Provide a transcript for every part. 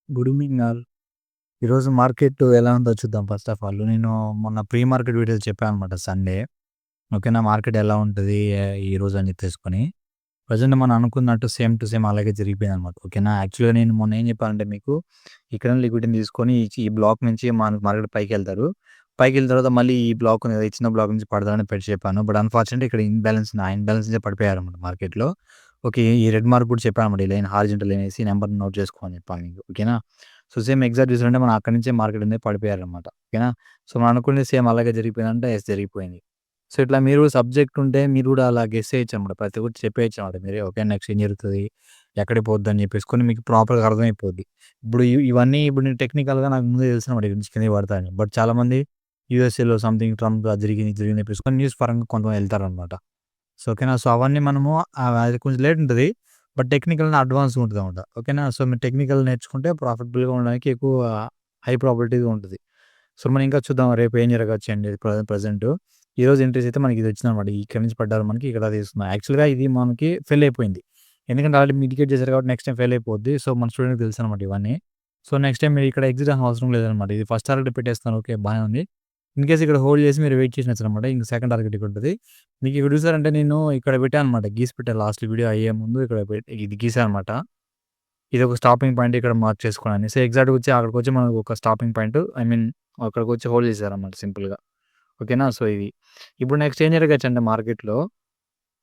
Good evening all. ఈరోజు market ఎలా ఉందో చూద్దాం ఫస్ట్ ఆఫ్ ఆల్. నేను మొన్న ప్రీ మార్కెట్ వీడియోలో చెప్పాననమాట సండే. ఓకేనా? మార్కెట్ ఎలా ఉంటది ఈరోజు అని చెప్పేసుకొని. ప్రెజెంట్ మనం అనుకున్నట్టు సేమ్ టు సేమ్ అలాగే జరిగిపోయిందనమాట. ఓకేనా? యాక్చువల్‌గా నేను మొన్న ఏం చెప్పానంటే మీకు, ఇక్కడ లిక్విడిటీని తీసుకొని ఈ బ్లాక్ నుంచి మన మార్కెట్ పైకెళ్తారు. పైకెళ్ళిన తర్వాత మళ్ళీ ఈ బ్లాక్ ఉంది కదా! ఈ చిన్న బ్లాక్ నుంచి పడతారని పెట్టి చెప్పాను. బట్ అన్‌ఫార్చునేట్‌లీ ఇక్కడ ఇన్‌బాలెన్స్ నుంచే పడిపోయారనమాట మార్కెట్‌లో. ఓకే. ఈ రెడ్ మార్క్ కూడా చెప్పాననమాట. ఈ లైన్ హారిజాంటల్ లైన్ ఏసి నంబర్ నోట్ చేసుకో అని చెప్పాను మీకు. ఓకేనా? సో, సేమ్ ఎగ్జాక్ట్ చూసారంటే మనం అక్కడి నుంచే మార్కెట్ అనేది పడిపోయారనమాట. ఓకేనా? సో, మనం అనుకున్నది సేమ్ అలాగే జరిగిపోయిందంటే యెస్ జరిగిపోయింది. సో, ఇట్లా మీరు సబ్జెక్ట్ ఉంటే మీరు కూడా అలా గెస్ చేయొచ్చనమాట. ప్రతి ఒక్కటి చెప్పేయొచ్చనమాట మీరే. ఓకే. నెక్స్ట్ ఏం జరుగుతది? ఎక్కడికి పోద్దని చెప్పేసుకొని మీకు ప్రాపర్‌గా అర్థమైపోద్ది. ఇప్పుడు ఇవన్నీ ఇప్పుడు నేను టెక్నికల్‌గా నాకు ముందే తెలుసనమాట. ఇక్కడి నుంచి కిందకి పడతాయని. బట్ చాలామంది యూఎస్ఏలో సంథింగ్ ట్రంప్ అది జరిగింది, ఇది జరిగిందని చెప్పేసుకొని న్యూస్ పరంగా కొంతమంది ఎళ్తారనమాట. సో, ఓకేనా? సో, అవన్నీ మనము అది కొంచెం లేట్ ఉంటది. బట్ టెక్నికల్‌గా అడ్వాన్స్‌గా ఉంటదనమాట. ఓకేనా? సో, మీరు టెక్నికల్ నేర్చుకుంటే ప్రాఫిటబుల్‌గా ఉండడానికి ఎక్కువ హై ప్రాబబిలిటీగా ఉంటది. సో, మనం ఇంకా చూద్దాం రేపు ఏం జరగొచ్చండి ప్రెజెంటు. ఈరోజు ఎంట్రీస్ అయితే మనకి ఇదొచ్చిందనమాట. ఇక్కడి నుంచి పడ్డారు మనకి ఇక్కడ తీసుకున్నాం. యాక్చువల్‌గా ఇది మనకి ఫెయిల్ అయిపోయింది. ఎందుకంటే ఆల్రెడీ మిటిగేట్ చేశారు కాబట్టి నెక్స్ట్ టైమ్ ఫెయిల్ అయిపోద్ది. సో, మన స్టూడెంట్‌కి తెలుసనమాట ఇవన్నీ. సో, నెక్స్ట్ టైమ్ మీరు ఇక్కడ ఎగ్జిట్ అవ్వాల్సిన అవసరం లేదనమాట. ఇది ఫస్ట్ టార్గెట్ పెట్టేస్తున్నారు. ఓకే. బానే ఉంది. ఇన్‌కేస్ ఇక్కడ హోల్డ్ చేసి మీరు వెయిట్ చేసినచ్చనమాట. ఇంక సెకండ్ టార్గెట్ ఇక్కడుంటది. మీకు ఇక్కడ చూసారంటే నేను ఇక్కడ పెట్టాననమాట. గీసి పెట్టాను లాస్ట్ వీడియో అయ్యే ముందు ఇక్కడ ఇది గీసాననమాట. ఇదొక స్టాపింగ్ పాయింట్ ఇక్కడ మార్క్ చేసుకోండి అనేసి ఎగ్జాక్ట్‌గా వచ్చి అక్కడికొచ్చి మనకు ఒక స్టాపింగ్ పాయింట్ అక్కడికొచ్చి హోల్డ్ చేశారనమాట సింపుల్‌గా. ఓకేనా? సో, ఇది. ఇప్పుడు నెక్స్ట్ ఏం జరగచ్చంటే మార్కెట్‌లో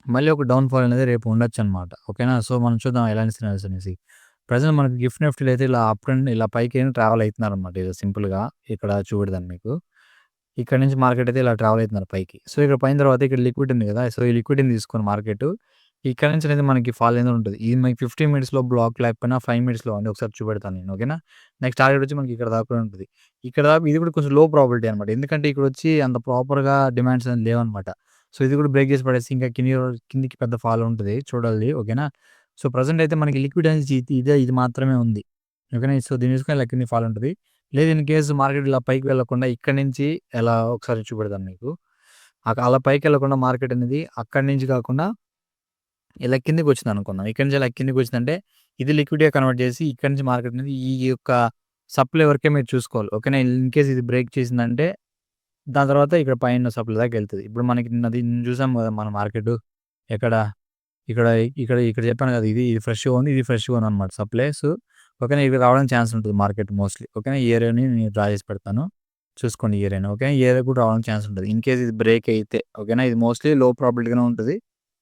మళ్ళీ ఒక డౌన్ ఫాల్ అనేది రేపు ఉండొచ్చనమాట. ఓకేనా? సో, మనం చూద్దాం ఎలాంటి సినారియోస్ అనేసి. ప్రెజెంట్ మనకి గిఫ్ట్ నిఫ్టీలో అయితే ఇలా అప్ అండ్ ఇలా పైకి ట్రావెల్ అయితున్నారనమాట. ఇది సింపుల్‌గా ఇక్కడ చూపెడతాను మీకు. ఇక్కడ నుంచి మార్కెట్ అయితే ఇలా ట్రావెల్ అయితున్నారు పైకి. సో, ఇక్కడ పైన తర్వాత ఇక్కడ లిక్విడ్ ఉంది కదా! సో, ఈ లిక్విడ్‌ని తీసుకొని మార్కెట్ ఇక్కడ నుంచి అనేది మనకి ఫాల్ అనేది ఉంటది. ఇది మనకి 15 మినిట్స్‌లో బ్లాక్ లేకపోయినా 5 మినిట్స్‌లో అండి ఒకసారి చూపెడతాను నేను. ఓకేనా? నెక్స్ట్ టార్గెట్ వచ్చి మనకి ఇక్కడ దాకా ఉంటది. ఇక్కడ దాకా ఇది కూడా కొంచెం లో ప్రాబబిలిటీ అనమాట. ఎందుకంటే ఇక్కడొచ్చి అంత ప్రాపర్‌గా డిమాండ్స్ అనేది లేవనమాట. సో, ఇది కూడా బ్రేక్ చేసి పడేసి ఇంకా కిందికి పెద్ద ఫాల్ ఉంటది. చూడాలి. ఓకేనా? సో, ప్రెజెంట్ అయితే మనకి లిక్విడ్ అనేది ఇది మాత్రమే ఉంది. ఓకేనా? సో, దీన్ని తీసుకొని ఇలా కిందకి ఫాల్ ఉంటది. లేదు ఇన్ కేస్ మార్కెట్ ఇలా పైకి వెళ్ళకుండా ఇక్కడి నుంచి ఎలా ఒకసారి చూపెడతాను మీకు. అలా పైకెళ్ళకుండా మార్కెట్ అనేది అక్కడి నుంచి కాకుండా ఇలా కిందకొచ్చిందనుకుందాం. ఇక్కడి నుంచి ఇలా కిందకొచ్చిందంటే ఇది లిక్విడ్‌గా కన్వర్ట్ చేసి ఇక్కడి నుంచి మార్కెట్ అనేది ఈ యొక్క సప్లై వరకే మీరు చూసుకోవాలి. ఓకేనా? ఇన్‌కేస్ ఇది బ్రేక్ చేసిందంటే దాని తర్వాత ఇక్కడ పైన సప్లై దాకా ఎళ్తది. ఇప్పుడు మనకి నిన్నది చూసాం కదా! మన మార్కెటు ఎక్కడ ఇక్కడ ఇక్కడ చెప్పాను కదా! ఇది ఫ్రెష్‌గా ఉంది. ఇది ఫ్రెష్‌గా ఉందనమాట సప్లైస్. ఓకేనా? ఇది రావడానికి ఛాన్స్ ఉంటది మార్కెట్ మోస్ట్‌లీ. ఓకేనా? ఈ ఏరియాని నేను డ్రా చేసి పెడతాను. చూసుకోండి ఈ ఏరియాని. ఓకే. ఈ ఏరియా కూడా రావడానికి ఛాన్స్ ఉంటది. ఇన్‌కేస్ ఇది బ్రేక్ అయితే ఓకేనా? ఇది మోస్ట్‌లీ లో ప్రాబబిలిటీగానే ఉంటది.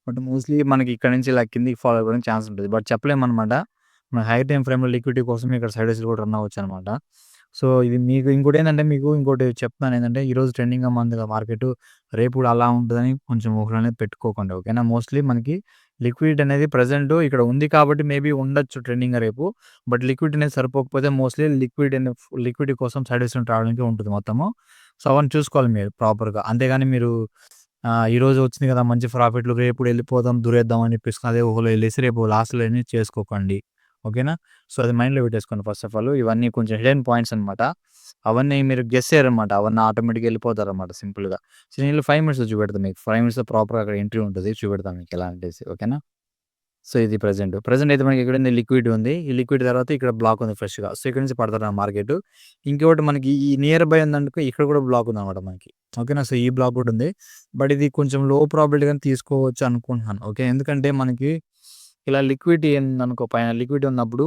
బట్ మోస్ట్‌లీ మనకి ఇక్కడ నుంచి ఇలా కిందకి ఫాలో అవ్వడానికి ఛాన్స్ ఉంటది. బట్ చెప్పలేమనమాట. మన హై టైమ్ ఫ్రేమ్‌లో లిక్విడిటీ కోసం ఇక్కడ సైడ్ వేస్ కూడా రన్ అవ్వచ్చనమాట. సో, ఇది మీకు ఇంకోటేందంటే మీకు ఇంకోటి చెప్తున్నానేంటంటే ఈరోజు ట్రెండింగ్‌గా ఉంది కదా మార్కెటు. రేపు కూడా అలా ఉంటదని కొంచెం ఊహలనేది పెట్టుకోకండి. ఓకేనా? మోస్ట్‌లీ మనకి లిక్విడ్ అనేది ప్రెజెంట్ ఇక్కడ ఉంది కాబట్టి మేబీ ఉండొచ్చు ట్రెండింగ్‌గా రేపు. బట్ లిక్విడ్ అనేది సరిపోకపోతే మోస్ట్‌లీ లిక్విడ్ కోసం సైడ్ వేస్ రావడానికే ఉంటది మొత్తము. సో, అవన్నీ చూసుకోవాలి మీరు ప్రాపర్‌గా. అంతేగాని మీరు ఈరోజు వచ్చింది కదా! మంచి ప్రాఫిట్‌లు రేపు కూడా ఎళ్ళిపోదాం, దురేద్దాం అని చెప్పేసి అదే ఊహలో ఎళ్ళేసి రేపు లాస్‌లో అనేది చేసుకోకండి. ఓకేనా? సో, అది మైండ్‌లో పెట్టేసుకోండి ఫస్ట్ ఆఫ్ ఆల్. ఇవన్నీ కొంచెం హిడెన్ పాయింట్స్ అనమాట. అవన్నీ మీరు గెస్ చేయరనమాట. అవన్నీ ఆటోమేటిక్‌గా ఎళ్ళిపోతారనమాట సింపుల్‌గా. సో, నేను 5 మినిట్స్‌లో చూపెడతా మీకు. 5 మినిట్స్‌లో ప్రాపర్‌గా అక్కడ ఎంట్రీ ఉంటది. చూపెడతా మీకు ఎలా అనేసి. ఓకేనా? సో, ఇది ప్రెజెంట్. ప్రెజెంట్ అయితే మనకి ఎక్కడుంది లిక్విడ్ ఉంది. ఈ లిక్విడ్ తర్వాత ఇక్కడ బ్లాక్ ఉంది ఫ్రెష్‌గా. సో, ఇక్కడి నుంచి పడతారు ఆ మార్కెట్. ఇంకొకటి మనకి ఈ నియర్ బై ఉందనుకో ఇక్కడ కూడా బ్లాక్ ఉందన్నమాట మనకి. ఓకేనా? సో, ఈ బ్లాక్ కూడా ఉంది. బట్ ఇది కొంచెం లో ప్రాబబిలిటీ గాని తీసుకోవచ్చు అనుకుంటున్నాను. ఓకే. ఎందుకంటే మనకి ఇలా లిక్విడిటీ ఉందనుకో పైన లిక్విడిటీ ఉన్నప్పుడు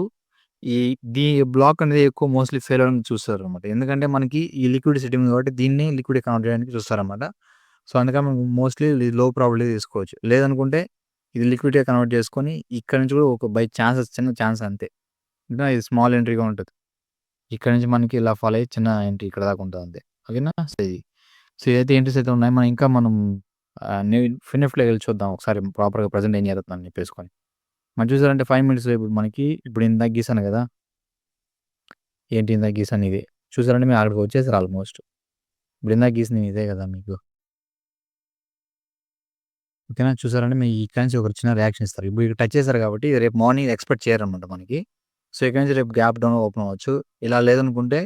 ఈ దీ బ్లాక్ అనేది ఎక్కువ మోస్ట్‌లీ ఫెయిల్ అవ్వడానికి చూస్తారన్నమాట. ఎందుకంటే మనకి ఈ లిక్విడ్ సిట్టింగ్ ఉంది కాబట్టి దీన్ని లిక్విడ్ కన్వర్ట్ చేయడానికి చూస్తారన్నమాట. సో, అందుకని మనం మోస్ట్‌లీ లో ప్రాబబిలిటీ తీసుకోవచ్చు. లేదనుకుంటే ఇది లిక్విడ్‌గా కన్వర్ట్ చేసుకొని ఇక్కడి నుంచి కూడా ఒక బై ఛాన్సెస్ చిన్న ఛాన్స్ అంతే. ఇంకా ఇది స్మాల్ ఎంట్రీగా ఉంటది. ఇక్కడ నుంచి మనకి ఇలా ఫాలో అయ్యి చిన్న ఎంట్రీ ఇక్కడ దాకా ఉంటది అంతే. ఓకేనా? సో, ఏదైతే ఎంట్రీస్ అయితే ఉన్నాయో మనం ని ఫినిష్‌లో ఎళ్లి చూద్దాం ఒకసారి ప్రాపర్‌గా ప్రెజెంట్ ఏం జరుగుతుందని చెప్పేసుకొని. మనం చూసారంటే 5 మినిట్స్‌లో ఇప్పుడు ఇందాక గీసాను కదా! ఏంటి ఇందాక గీసాను ఇదే. చూసారంటే మీరు అక్కడికి వచ్చేసారు ఆల్‌మోస్ట్. ఇప్పుడు ఇందాక గీసింది ఇదే కదా మీకు. ఓకేనా? చూసారంటే మీ ఇక్కడి నుంచి ఒక చిన్న రియాక్షన్ ఇస్తారు. ఇప్పుడు ఇక్కడ టచ్ చేసారు కాబట్టి రేపు మార్నింగ్ ఎక్స్‌పెక్ట్ చేయరనమాట మనకి. సో, ఇక్కడి నుంచి రేపు గ్యాప్ డౌన్ ఓపెన్ అవ్వచ్చు. ఇలా లేదనుకుంటే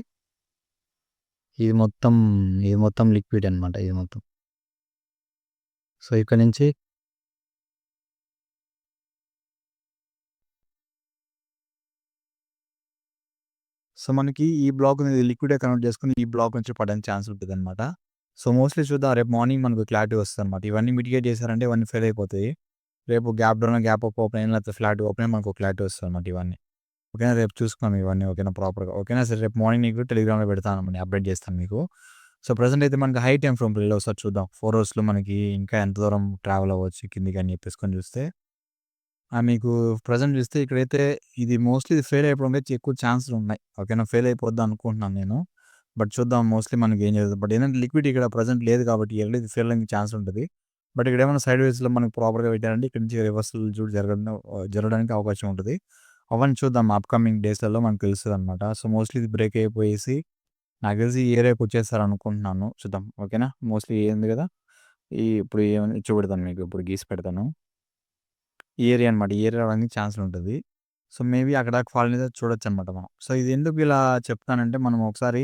ఇది మొత్తం, ఇది మొత్తం లిక్విడ్ అనమాట ఇది మొత్తం. సో, ఇక్కడ నుంచి సో, మనకి ఈ బ్లాక్ అనేది లిక్విడ్‌గా కన్వర్ట్ చేసుకొని ఈ బ్లాక్ నుంచి పడడానికి ఛాన్స్ ఉంటదనమాట. సో, మోస్ట్‌లీ చూద్దాం రేపు మార్నింగ్ మనకు క్లారిటీ వస్తదనమాట. ఇవన్నీ మిటిగేట్ చేశారంటే ఇవన్నీ ఫెయిల్ అయిపోతాయి. రేపు gap down, gap up open అయిన లేకపోతే ఫ్లాట్ ఓపెన్ అయిన మనకు క్లారిటీ వస్తదనమాట ఇవన్నీ. ఓకేనా? రేపు చూసుకుందాం ఇవన్నీ ఓకేనా ప్రాపర్‌గా. ఓకేనా? సరే రేపు మార్నింగ్ నీకు టెలిగ్రామ్‌లో పెడతానన్నమాట. అప్డేట్ చేస్తాను మీకు. సో, ప్రెజెంట్ అయితే మనకి హై టైమ్ ఫ్రేమ్‌లో ఒకసారి చూద్దాం. 4 అవర్స్‌లో మనకి ఇంకా ఎంత దూరం ట్రావెల్ అవ్వచ్చు కిందికి అని చెప్పేసుకొని చూస్తే మీకు ప్రెజెంట్ చూస్తే ఇక్కడైతే ఇది మోస్ట్‌లీ ఇది ఫెయిల్ అయిపోవడానికి ఎక్కువ ఛాన్సులున్నాయి. ఓకేనా? ఫెయిల్ అయిపోద్ది అనుకుంటున్నాను నేను. బట్ చూద్దాం మోస్ట్‌లీ మనకి ఏం జరుగుతది. బట్ ఏందంటే లిక్విడిటీ ఇక్కడ ప్రెజెంట్ లేదు కాబట్టి ఇది ఫెయిల్ అయ్యడానికి ఛాన్స్ ఉంటది. బట్ ఇక్కడేమన్నా సైడ్ వేస్‌లో మనకు ప్రాపర్‌గా పెట్టారంటే ఇక్కడి నుంచి రివర్సల్ జూట్ జరగడానికి అవకాశం ఉంటది. అవన్నీ చూద్దాం అప్‌కమింగ్ డేస్‌లలో మనకు తెలుస్తదనమాట. సో, మోస్ట్‌లీ ఇది బ్రేక్ అయిపోయేసి నాకు తెలిసి ఈ ఏరియాకి వచ్చేసారనుకుంటున్నాను. చూద్దాం. ఓకేనా? మోస్ట్‌లీ ఉంది గదా! ఇప్పుడు ఏమని చూపెడతాను మీకు. ఇప్పుడు గీసి పెడతాను. ఈ ఏరియా అనమాట. ఈ ఏరియా రావడానికి ఛాన్సులుంటది. సో, మేబీ అక్కడ దాకా ఫాల్ అనేది చూడొచ్చనమాట మనం. సో, ఇది ఎందుకు ఇలా చెప్తానంటే మనం ఒకసారి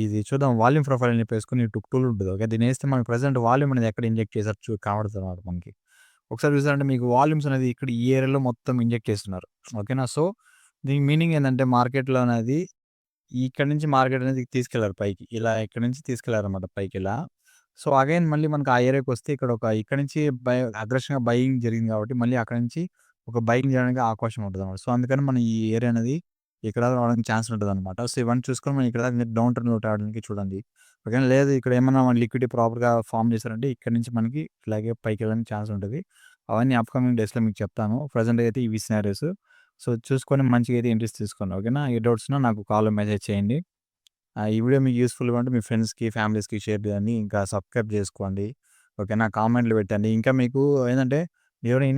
ఇది చూద్దాం వాల్యూమ్ ప్రొఫైల్ అని చెప్పేసుకొని టుక్ టూల్ ఉంటది. ఓకే. దీన్నేస్తే మనకు ప్రెజెంట్ వాల్యూమ్ అనేది ఎక్కడ ఇంజెక్ట్ చేసారో కనబడతదనమాట మనకి. ఒకసారి చూసారంటే మీకు వాల్యూమ్స్ అనేది ఇక్కడ ఈ ఏరియాలో మొత్తం ఇంజెక్ట్ చేస్తున్నారు. ఓకేనా? సో, దీని మీనింగ్ ఏందంటే మార్కెట్‌లో అనేది ఇక్కడి నుంచి మార్కెట్ అనేది తీసుకెళ్లారు పైకి. ఇలా ఇక్కడి నుంచి తీసుకెళ్లారన్నమాట పైకిలా. సో, అగైన్ మళ్ళీ మనకు ఆ ఏరియాకొస్తే ఇక్కడి నుంచి అగ్రెషన్‌గా బయింగ్ జరిగింది కాబట్టి మళ్ళీ అక్కడి నుంచి ఒక బయింగ్ చేయడానికి అవకాశం ఉంటదన్నమాట. సో, అందుకని మనం ఈ ఏరియా అనేది ఇక్కడ దాకా రావడానికి ఛాన్స్ ఉంటదన్నమాట. సో, ఇవన్నీ చూసుకొని మనం ఇక్కడ దాకా డౌన్ ట్రెండ్‌లో రావడానికి చూడండి. ఓకేనా? లేదు ఇక్కడ ఏమన్నా మన లిక్విడిటీ ప్రాపర్‌గా ఫార్మ్ చేశారంటే ఇక్కడి నుంచి మనకి ఇట్లాగే పైకెళ్ళడానికి ఛాన్స్ ఉంటది. అవన్నీ అప్‌కమింగ్ డేస్‌లో మీకు చెప్తాను. ప్రెజెంట్ అయితే ఇవి సినారియోస్. సో, చూసుకొని మంచిగా అయితే ఎంట్రీస్ తీసుకోండి. ఓకేనా? ఏ డౌట్స్ ఉన్నా నాకు కాల్, మెసేజ్ చేయండి. ఈ వీడియో మీకు యూజ్‌ఫుల్‌గా ఉంటే మీ ఫ్రెండ్స్‌కి, ఫ్యామిలీస్‌కి షేర్ చేయండి. ఇంకా సబ్స్క్రైబ్ చేసుకోండి. ఓకేనా? కామెంట్‌లు పెట్టండి. ఇంకా మీకు ఏందంటే ఎవరైనా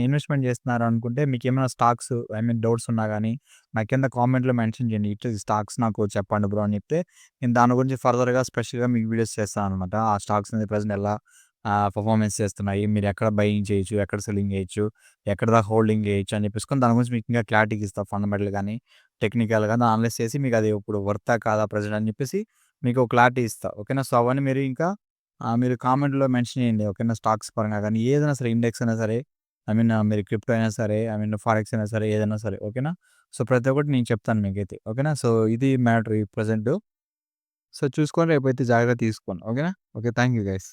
ఇన్వెస్ట్‌మెంట్ చేస్తున్నారు అనుకుంటే మీకేమైనా స్టాక్స్ డౌట్స్ ఉన్నా గానీ నా కింద కామెంట్‌లో మెన్షన్ చేయండి. ఇట్లా ఈ స్టాక్స్ నాకు చెప్పండి బ్రో అని చెప్తే నేను దాని గురించి ఫర్దర్‌గా స్పెషల్‌గా మీకు వీడియోస్ చేస్తాననమాట. ఆ స్టాక్స్ అనేది ప్రెజెంట్ ఎలా పెర్ఫార్మెన్స్ చేస్తున్నాయి. మీరు ఎక్కడ బయింగ్ చేయొచ్చు, ఎక్కడ సెల్లింగ్ చేయొచ్చు, ఎక్కడి దాకా హోల్డింగ్ చేయొచ్చు అని చెప్పేసుకొని దాని గురించి మీకు ఇంకా క్లారిటీగా ఇస్తా. ఫండమెంటల్ గాని, టెక్నికల్‌గా అనలైజ్ చేసి మీకు అది ఇప్పుడు వర్తా కాదా ప్రెజెంట్ అని చెప్పేసి మీకు క్లారిటీ ఇస్తా. ఓకేనా? సో, అవన్నీ మీరు ఇంకా మీరు కామెంట్‌లో మెన్షన్ చేయండి. ఓకేనా? స్టాక్స్ పరంగా గాని ఏదైనా సరే ఇండెక్స్ అయినా సరే, మీరు క్రిప్టో అయినా సరే, ఫారెక్స్ అయినా సరే ఏదైనా సరే. ఓకేనా? సో, ప్రతి ఒక్కటి నేను చెప్తాను మీకైతే. ఓకేనా? సో, ఇది మ్యాటర్ ఈ ప్రెజెంటు. సో, చూసుకొని రేపైతే జాగ్రత్త తీసుకోండి. ఓకేనా? ఓకే. Thank you guys.